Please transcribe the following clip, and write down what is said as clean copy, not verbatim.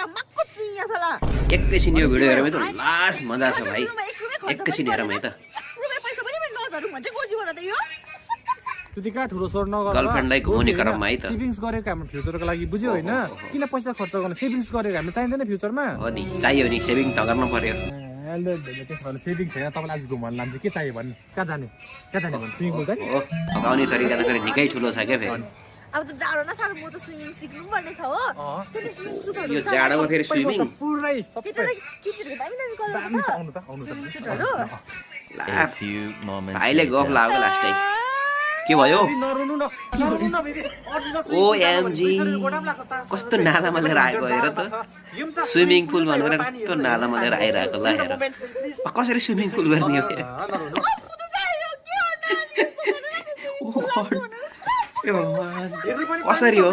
धमाक्क चुइया छ ल एकैछिन यो भिडियो हेरौँ है त लास मजा छ भाइ एकैछिन हेरौँ है त रुपैयाँ पैसा पनि नझरौँ भन्छ गोजीबाट त यो त्यतिका ठुलो स्वर नगर गर्लफ्रेन्डलाई घुमाउने क्रममा है त सेभिङ्स गरेको हाम्रो फ्युचरको लागि बुझ्यो होइन किन पैसा खर्च गर्ने सेभिङ्स गरेको हामी चाहिँदैन फ्युचरमा हो नि चाहियो नि सेभिङ त गर्नु पर्यो सेभिङ छैन तपाईँलाई आज घुमाउनु लान्छ के चाहियो भने कहाँ जाने भने स्विमिङ पुल जाने हो फकाउने तरिका त फेरि निकै ठुलो छ क्या फेरि अब त जाडो न साह्रो म त स्विमिङ सिक्नु पर्ने छ हो त्यसले स्विमिङ सुटहरु यो जाडोमा फेरि स्विमिङ पुरै सबै केटालाई किचेको दामी दामी कलर दामी छ छ आउनु त स्विमिङ सुटहरु ला भाइले गफ लाग्यो लास्टै के भयो नरुनु न बेबी ओएमजी कस्तो नालामा लिएर आएको हेर त स्विमिङ पुल भनेर कस्तो नालामा लिएर आइरहेको ल हेर कसरी स्विमिङ पुल गर्ने हो कसरी हो